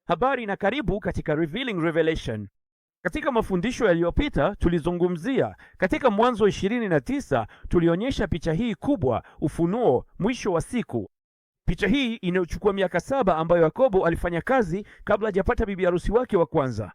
Habari na karibu katika Revealing Revelation. Katika mafundisho yaliyopita tulizungumzia katika Mwanzo 29 tulionyesha picha hii kubwa, ufunuo, mwisho wa siku. Picha hii inayochukua miaka 7 ambayo Yakobo alifanya kazi kabla hajapata bibi harusi wake wa kwanza.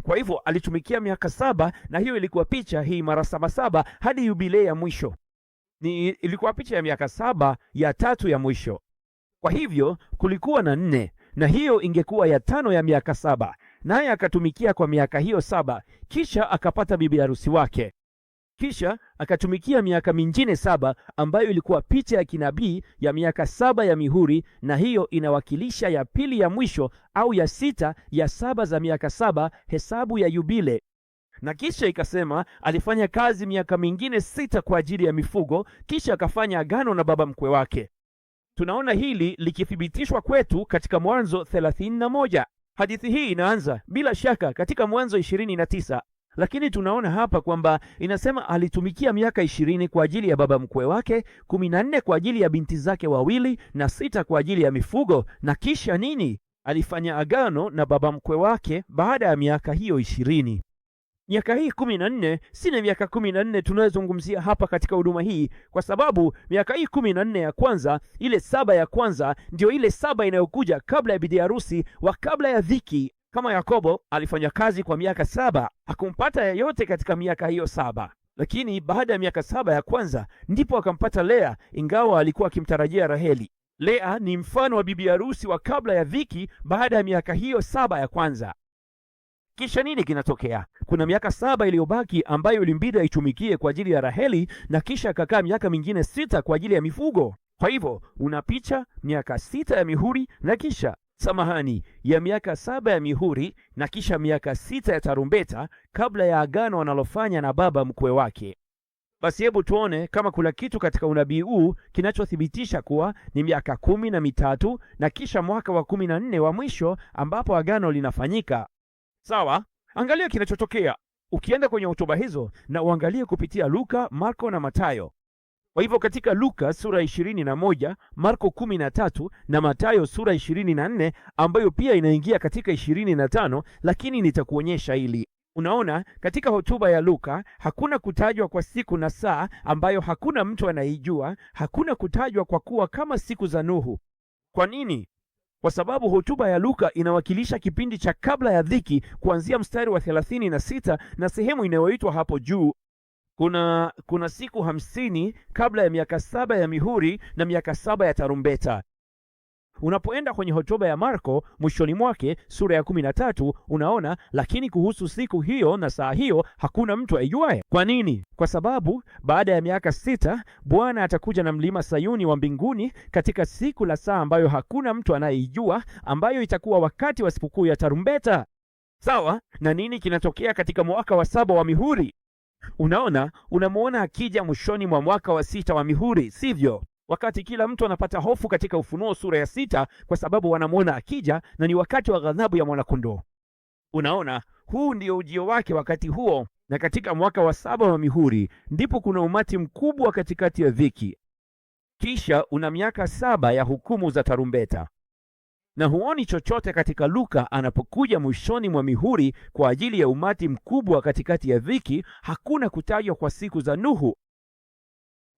Kwa hivyo alitumikia miaka 7, na hiyo ilikuwa picha hii mara 7 hadi yubilei ya mwisho. Ilikuwa picha ya miaka 7 ya tatu ya mwisho. Kwa hivyo kulikuwa na 4, na hiyo ingekuwa ya 5 ya miaka 7, naye akatumikia kwa miaka hiyo 7, kisha akapata bibi harusi wake. Kisha akatumikia miaka mingine 7 ambayo ilikuwa picha ya kinabii ya miaka 7 ya mihuri, na hiyo inawakilisha ya pili ya mwisho au ya 6 ya 7 za miaka 7, hesabu ya yubile. Na kisha ikasema alifanya kazi miaka mingine 6 kwa ajili ya mifugo, kisha akafanya agano na baba mkwe wake. Tunaona hili likithibitishwa kwetu katika Mwanzo 31. Hadithi hii inaanza bila shaka katika Mwanzo 29, lakini tunaona hapa kwamba inasema alitumikia miaka 20 kwa ajili ya baba mkwe wake, 14 kwa ajili ya binti zake wawili, na 6 kwa ajili ya mifugo. Na kisha nini? Alifanya agano na baba mkwe wake baada ya miaka hiyo 20. Miaka hii 14 sina miaka 14 tunayozungumzia hapa katika huduma hii, kwa sababu miaka hii 14 ya kwanza, ile 7 ya kwanza, ndio ile 7 inayokuja kabla ya bibi harusi wa kabla ya dhiki. Kama Yakobo alifanya kazi kwa miaka 7, hakumpata yeyote katika miaka hiyo 7, lakini baada ya miaka 7 ya kwanza ndipo akampata Lea, ingawa alikuwa akimtarajia Raheli. Lea ni mfano wa bibi harusi wa kabla ya dhiki baada ya miaka hiyo 7 ya kwanza. Kisha nini kinatokea? Kuna miaka 7 iliyobaki ambayo ilimbidi aitumikie kwa ajili ya Raheli, na kisha akakaa miaka mingine 6 kwa ajili ya mifugo. Kwa hivyo una picha miaka 6 ya mihuri, na kisha ya miaka 7 ya mihuri, na kisha miaka 6 ya tarumbeta kabla ya agano analofanya na baba mkwe wake. Basi hebu tuone kama kuna kitu katika unabii huu kinachothibitisha kuwa ni miaka 13 na kisha mwaka wa 14 wa mwisho ambapo agano linafanyika. Sawa, angalia kinachotokea ukienda kwenye hotuba hizo na uangalie kupitia Luka, Marko na Mathayo. Kwa hivyo katika Luka sura 21, Marko 13 na Mathayo sura 24, ambayo pia inaingia katika 25, lakini nitakuonyesha hili. Unaona, katika hotuba ya Luka hakuna kutajwa kwa siku na saa ambayo hakuna mtu anaijua. Hakuna kutajwa kwa kuwa kama siku za Nuhu. Kwa nini? Kwa sababu hotuba ya Luka inawakilisha kipindi cha kabla ya dhiki, kuanzia mstari wa 36 na sehemu inayoitwa hapo juu. Kuna siku 50 kabla ya miaka 7 ya mihuri na miaka 7 ya tarumbeta. Unapoenda kwenye hotuba ya Marko mwishoni mwake sura ya 13, unaona, lakini kuhusu siku hiyo na saa hiyo hakuna mtu aijuaye. Kwa nini? Kwa sababu baada ya miaka 6 Bwana atakuja na mlima Sayuni wa mbinguni katika siku la saa ambayo hakuna mtu anayeijua, ambayo itakuwa wakati wa sikukuu ya tarumbeta. Sawa? Na nini kinatokea katika mwaka wa 7 wa mihuri? Unamuona akija mwishoni mwa mwaka wa 6 wa mihuri, sivyo? Wakati kila mtu anapata hofu katika Ufunuo sura ya 6 kwa sababu wanamuona akija, na ni wakati wa ghadhabu ya mwanakondoo. Unaona, huu ndio ujio wake wakati huo, na katika mwaka wa 7 wa mihuri ndipo kuna umati mkubwa katikati ya dhiki. Kisha una miaka 7 ya hukumu za tarumbeta, na huoni chochote katika Luka anapokuja mwishoni mwa mihuri kwa ajili ya umati mkubwa katikati ya dhiki. Hakuna kutajwa kwa siku za Nuhu.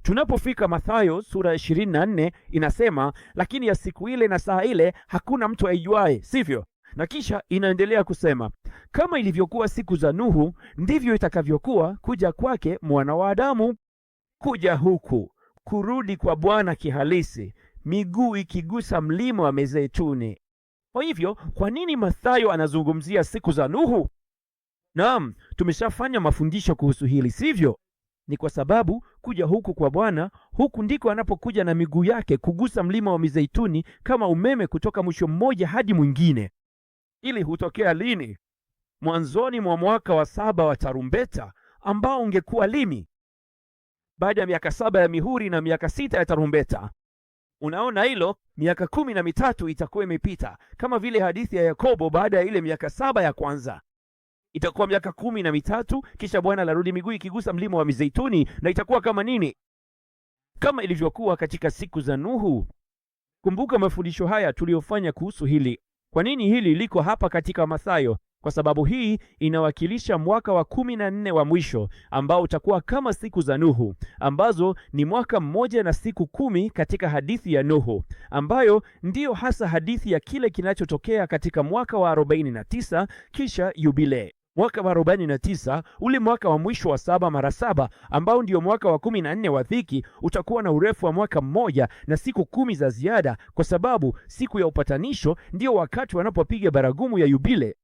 Tunapofika Mathayo sura 24 inasema, lakini ya siku ile na saa ile hakuna mtu aijuaye, sivyo? Na kisha inaendelea kusema, kama ilivyokuwa siku za Nuhu, ndivyo itakavyokuwa kuja kwake Mwana wa Adamu. Kuja huku, kurudi kwa Bwana kihalisi, miguu ikigusa mlima wa Mizeituni. Kwa hivyo, kwa nini Mathayo anazungumzia siku za Nuhu? Naam, tumeshafanya mafundisho kuhusu hili, sivyo? Ni kwa sababu kuja huku kwa Bwana, huku ndiko anapokuja na miguu yake kugusa mlima wa Mizeituni kama umeme kutoka mwisho mmoja hadi mwingine. Ili hutokea lini? Mwanzoni mwa mwaka wa 7 wa tarumbeta, ambao ungekuwa lini? Baada ya miaka 7 ya mihuri na miaka 6 ya tarumbeta. Unaona hilo? Miaka 13 itakuwa imepita, kama vile hadithi ya Yakobo baada ya ile miaka 7 ya kwanza. Itakuwa miaka 13, kisha Bwana larudi miguu ikigusa mlima wa Mizeituni, na itakuwa kama nini? Kama ilivyokuwa katika siku za Nuhu. Kumbuka mafundisho haya tuliyofanya kuhusu hili. Kwa nini hili liko hapa katika Mathayo? Kwa sababu hii inawakilisha mwaka wa 14 wa mwisho ambao utakuwa kama siku za Nuhu, ambazo ni mwaka mmoja na siku 10 katika hadithi ya Nuhu, ambayo ndiyo hasa hadithi ya kile kinachotokea katika mwaka wa 49 kisha Yubile. Mwaka wa 49, ule mwaka wa mwisho wa 7 mara 7, ambao ndio mwaka wa 14 wa dhiki, utakuwa na urefu wa mwaka mmoja na siku 10 za ziada, kwa sababu siku ya upatanisho ndio wakati wanapopiga baragumu ya Yubile.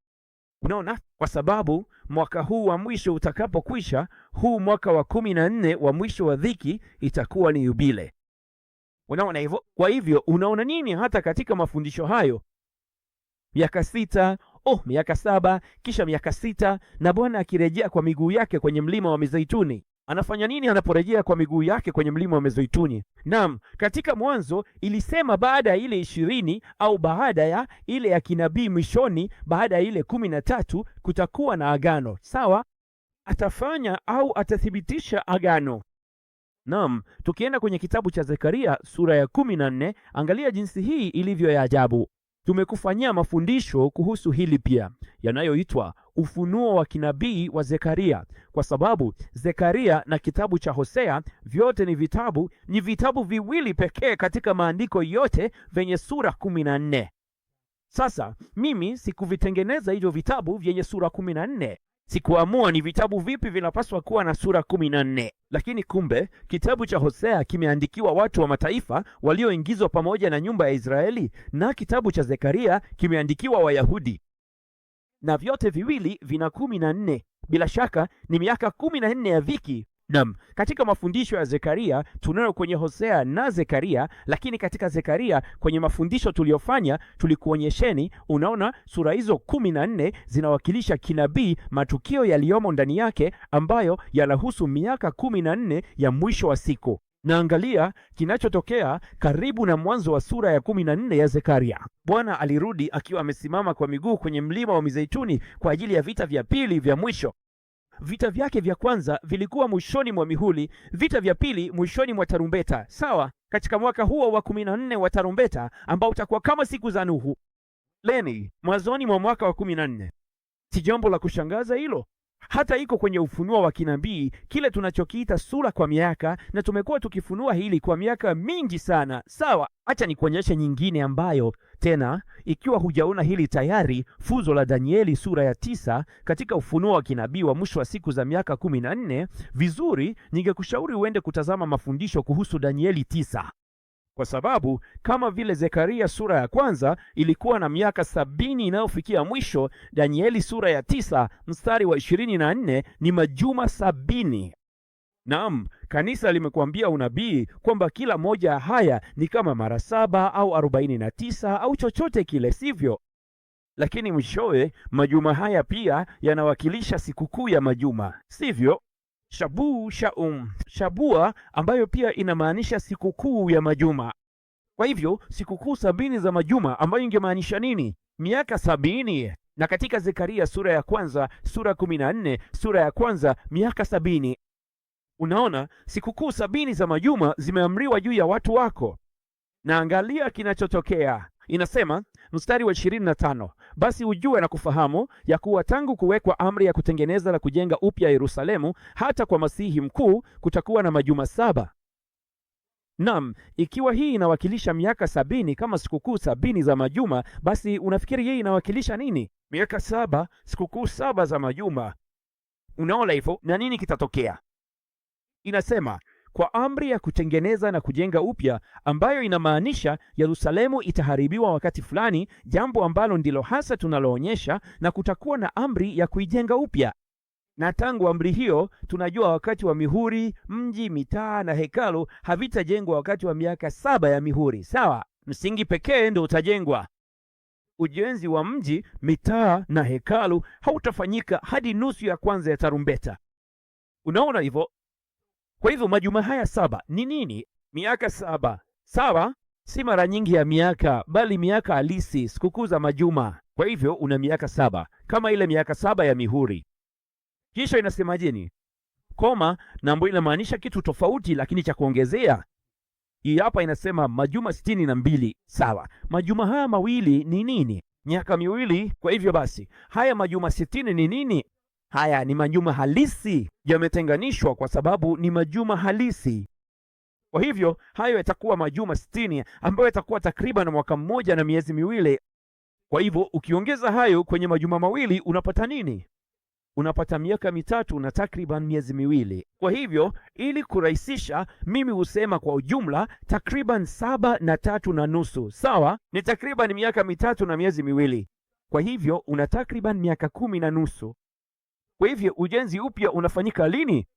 Unaona, kwa sababu mwaka huu wa mwisho utakapokwisha, huu mwaka wa 14 wa mwisho wa dhiki itakuwa ni Yubile. Unaona hivyo? Kwa hivyo unaona nini hata katika mafundisho hayo? Miaka 6, miaka 7, kisha miaka 6, na Bwana akirejea kwa miguu yake kwenye mlima wa Mizeituni. Anafanya nini anaporejea kwa miguu yake kwenye mlima wa Mizeituni? Naam, katika Mwanzo ilisema baada ya ile 20 au baada ya ile ya kinabii mwishoni, baada ya ile 13 kutakuwa na agano. Sawa? Atafanya au atathibitisha agano. Naam, tukienda kwenye kitabu cha Zekaria sura ya 14, angalia jinsi hii ilivyo ya ajabu. Tumekufanyia mafundisho kuhusu hili pia, yanayoitwa ufunuo wa kinabii wa Zekaria, kwa sababu Zekaria na kitabu cha Hosea vyote ni vitabu viwili pekee katika maandiko yote vyenye sura 14. Sasa mimi sikuvitengeneza hivyo vitabu vyenye sura 14. Sikuamua ni vitabu vipi vinapaswa kuwa na sura 14, lakini kumbe kitabu cha Hosea kimeandikiwa watu wa mataifa walioingizwa pamoja na nyumba ya Israeli, na kitabu cha Zekaria kimeandikiwa Wayahudi, na vyote viwili vina 14. Bila shaka ni miaka 14 ya dhiki. Naam, katika mafundisho ya Zekaria tunayo kwenye Hosea na Zekaria, lakini katika Zekaria kwenye mafundisho tuliyofanya tulikuonyesheni, unaona sura hizo 14 zinawakilisha kinabii matukio yaliyomo ndani yake ambayo yanahusu miaka 14 ya mwisho wa siku. Na angalia kinachotokea karibu na mwanzo wa sura ya 14 ya Zekaria. Bwana alirudi akiwa amesimama kwa miguu kwenye mlima wa Mizeituni kwa ajili ya vita vya pili vya mwisho. Vita vyake vya kwanza vilikuwa mwishoni mwa mihuri, vita vya pili mwishoni mwa tarumbeta. Sawa, katika mwaka huo wa 14 wa tarumbeta ambao utakuwa kama siku za Nuhu. Leni, mwanzoni mwa mwaka wa 14. Si jambo la kushangaza hilo? Hata iko kwenye ufunuo wa kinabii, kile tunachokiita sura kwa miaka, na tumekuwa tukifunua hili kwa miaka mingi sana. Sawa, acha nikuonyeshe nyingine ambayo tena, ikiwa hujaona hili tayari, fuzo la Danieli sura ya 9 katika ufunuo wa kinabii wa mwisho wa siku za miaka 14, vizuri ningekushauri uende kutazama mafundisho kuhusu Danieli 9. Kwa sababu kama vile Zekaria sura ya kwanza ilikuwa na miaka 70 inayofikia mwisho, Danieli sura ya 9 mstari wa 24 ni majuma 70. Naam, kanisa limekuambia unabii kwamba kila moja ya haya ni kama mara 7 au 49 au chochote kile, sivyo? Lakini mwishowe majuma haya pia yanawakilisha sikukuu ya majuma, sivyo? Shabua ambayo pia inamaanisha sikukuu ya majuma. Kwa hivyo sikukuu 70 za majuma ambayo ingemaanisha nini? Miaka 70. Na katika Zekaria sura ya kwanza, sura 14, sura ya kwanza, miaka 70. Unaona, sikukuu 70 za majuma zimeamriwa juu ya watu wako. Na angalia kinachotokea. Inasema mstari wa 25, basi ujue na kufahamu ya kuwa tangu kuwekwa amri ya kutengeneza na kujenga upya Yerusalemu hata kwa Masihi mkuu kutakuwa na majuma 7. Naam, ikiwa hii inawakilisha miaka 70 kama sikukuu 70 za majuma, basi unafikiri hii inawakilisha nini? Miaka 7, sikukuu 7 za majuma. Unaona hivyo? Na nini kitatokea? Inasema kwa amri ya kutengeneza na kujenga upya, ambayo inamaanisha Yerusalemu itaharibiwa wakati fulani, jambo ambalo ndilo hasa tunaloonyesha, na kutakuwa na amri ya kuijenga upya. Na tangu amri hiyo tunajua wakati wa mihuri, mji, mitaa na hekalu havitajengwa wakati wa miaka 7 ya mihuri. Sawa, msingi pekee ndio utajengwa. Ujenzi wa mji, mitaa na hekalu hautafanyika hadi nusu ya kwanza ya tarumbeta. Unaona hivyo? Kwa hivyo majuma haya 7 ni nini? Miaka 7. Sawa, si mara nyingi ya miaka, bali miaka halisi, sikukuu za majuma. Kwa hivyo una miaka 7 kama ile miaka 7 ya mihuri. Kisha inasemaje? Koma na ambayo inamaanisha kitu tofauti lakini cha kuongezea. Hii hapa inasema majuma 62. Sawa, majuma haya mawili ni nini? miaka miwili. Kwa hivyo basi, haya majuma 60 ni nini? Haya ni majuma halisi, yametenganishwa kwa sababu ni majuma halisi. Kwa hivyo hayo yatakuwa majuma 60 ambayo yatakuwa takriban mwaka mmoja na miezi miwili. Kwa hivyo ukiongeza hayo kwenye majuma mawili unapata nini? Unapata miaka mitatu na takriban miezi miwili. Kwa hivyo ili kurahisisha, mimi husema kwa ujumla takriban 7 na 3 na nusu. Sawa, ni takriban miaka mitatu na miezi miwili. Kwa hivyo una takriban miaka 10 na nusu. Kwa hivyo ujenzi upya unafanyika lini?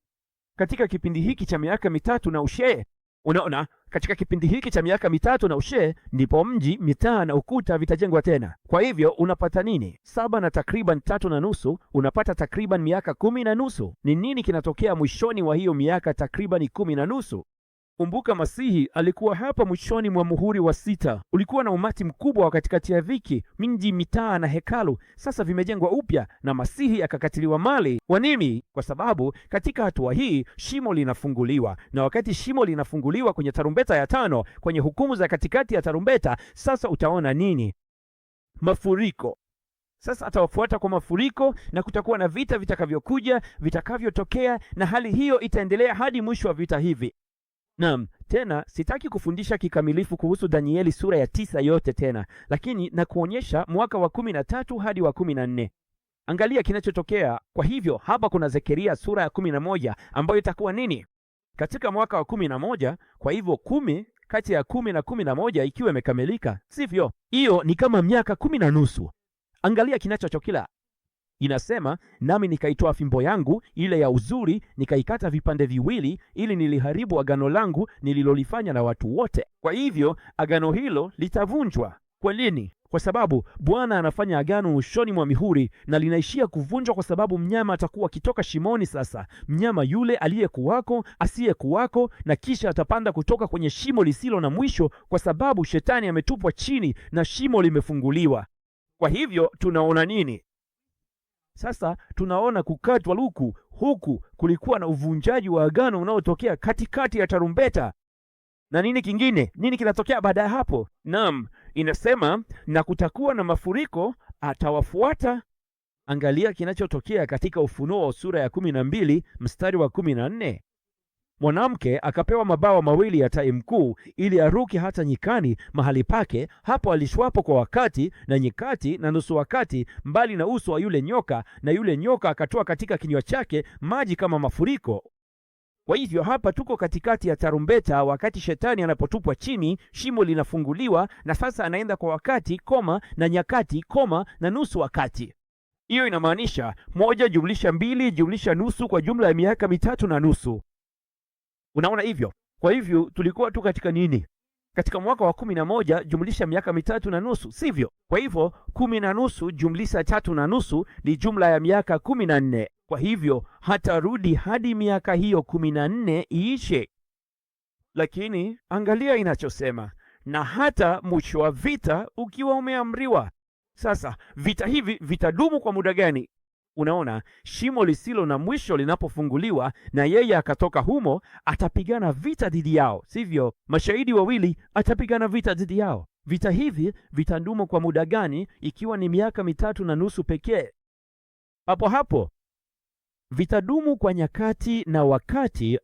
Katika kipindi hiki cha miaka mitatu na ushee. Unaona, katika kipindi hiki cha miaka mitatu na ushee ndipo mji, mitaa na ukuta vitajengwa tena. Kwa hivyo unapata nini? 7 na takriban 3 na nusu, unapata takriban miaka 10 na nusu. Ni nini kinatokea mwishoni wa hiyo miaka takriban 10 na nusu? Kumbuka Masihi alikuwa hapa mwishoni mwa muhuri wa 6. Ulikuwa na umati mkubwa wa katikati ya dhiki, miji, mitaa na hekalu sasa vimejengwa upya, na Masihi akakatiliwa mali. Kwa nini? Kwa sababu katika hatua hii shimo linafunguliwa, na wakati shimo linafunguliwa kwenye tarumbeta ya 5, kwenye hukumu za katikati ya tarumbeta, sasa utaona nini? Mafuriko. Sasa atawafuata kwa mafuriko, na kutakuwa na vita vitakavyokuja, vitakavyotokea, na hali hiyo itaendelea hadi mwisho wa vita hivi. Naam, tena sitaki kufundisha kikamilifu kuhusu Danieli sura ya 9 yote tena, lakini na kuonyesha mwaka wa 13 hadi wa 14. Angalia kinachotokea. Kwa hivyo hapa kuna Zekaria sura ya 11 ambayo itakuwa nini? Katika mwaka wa 11. Kwa hivyo 10 kati ya 10 na 11 ikiwa imekamilika, sivyo? Hiyo ni kama miaka 10 na nusu. Angalia kinachotokea. Inasema, nami nikaitoa fimbo yangu ile ya uzuri, nikaikata vipande viwili, ili niliharibu agano langu nililolifanya na watu wote. Kwa hivyo agano hilo litavunjwa. Kwa nini? Kwa sababu Bwana anafanya agano mwishoni mwa mihuri, na linaishia kuvunjwa kwa sababu mnyama atakuwa akitoka shimoni. Sasa mnyama yule aliyekuwako, asiyekuwako, na kisha atapanda kutoka kwenye shimo lisilo na mwisho, kwa sababu shetani ametupwa chini na shimo limefunguliwa. Kwa hivyo tunaona nini? Sasa tunaona kukatwa luku. Huku kulikuwa na uvunjaji wa agano unaotokea katikati ya tarumbeta. Na nini kingine? Nini kinatokea baada ya hapo? Naam, inasema na kutakuwa na mafuriko, atawafuata. Angalia kinachotokea katika Ufunuo wa sura ya 12 mstari wa 14. Mwanamke akapewa mabawa mawili ya tai mkuu, ili aruke hata nyikani mahali pake, hapo alishwapo kwa wakati na nyikati na nusu wakati, mbali na uso wa yule nyoka, na yule nyoka akatoa katika kinywa chake maji kama mafuriko. Kwa hivyo hapa tuko katikati ya tarumbeta, wakati shetani anapotupwa chini, shimo linafunguliwa, na sasa anaenda kwa wakati koma na nyakati koma na nusu wakati. Hiyo inamaanisha 1 jumlisha 2 jumlisha nusu, kwa jumla ya miaka 3 na nusu. Unaona hivyo? Kwa hivyo tulikuwa tu katika nini? Katika mwaka wa 11 jumlisha miaka 3 na nusu, sivyo? Kwa hivyo 10 na nusu jumlisha 3 na nusu ni jumla ya miaka 14. Kwa hivyo hatarudi hadi miaka hiyo 14 iishe. Lakini angalia inachosema, na hata mwisho wa vita ukiwa umeamriwa. Sasa vita hivi vitadumu kwa muda gani? Unaona, shimo lisilo na mwisho linapofunguliwa na yeye akatoka humo, atapigana vita dhidi yao, sivyo? Mashahidi wawili, atapigana vita dhidi yao. Vita hivi vitadumu kwa muda gani ikiwa ni miaka 3 na nusu pekee? Hapo hapo vitadumu kwa nyakati na wakati,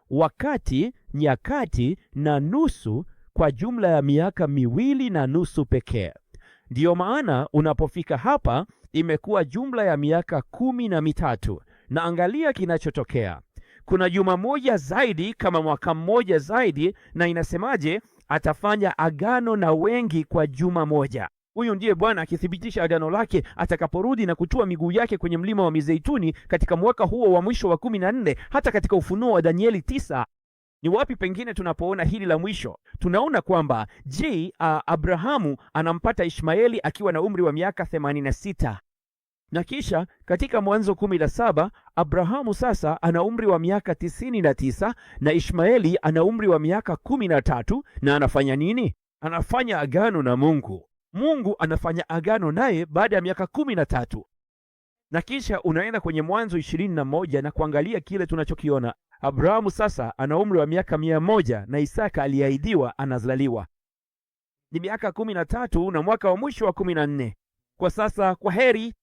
wakati, nyakati na nusu, kwa jumla ya miaka 2 na nusu pekee. Ndiyo maana unapofika hapa imekuwa jumla ya miaka 13. Na angalia kinachotokea. Kuna juma moja zaidi kama mwaka mmoja zaidi, na inasemaje? Atafanya agano na wengi kwa juma moja. Huyu ndiye Bwana akithibitisha agano lake atakaporudi na kutua miguu yake kwenye mlima wa Mizeituni katika mwaka huo wa mwisho wa 14. Hata katika Ufunuo wa Danieli 9. Ni wapi pengine tunapoona hili la mwisho? Tunaona kwamba Abrahamu anampata Ishmaeli akiwa na umri wa miaka 86. Na kisha katika Mwanzo 17 Abrahamu sasa ana umri wa miaka 99 na Ishmaeli ana umri wa miaka 13. Na anafanya nini? Anafanya agano na Mungu. Mungu anafanya agano naye baada ya miaka 13. Na kisha unaenda kwenye Mwanzo 21 na kuangalia kile tunachokiona. Abrahamu sasa ana umri wa miaka 100 na Isaka aliahidiwa anazaliwa. ni miaka 13 na mwaka wa mwisho wa 14. Kwa sasa, kwa heri.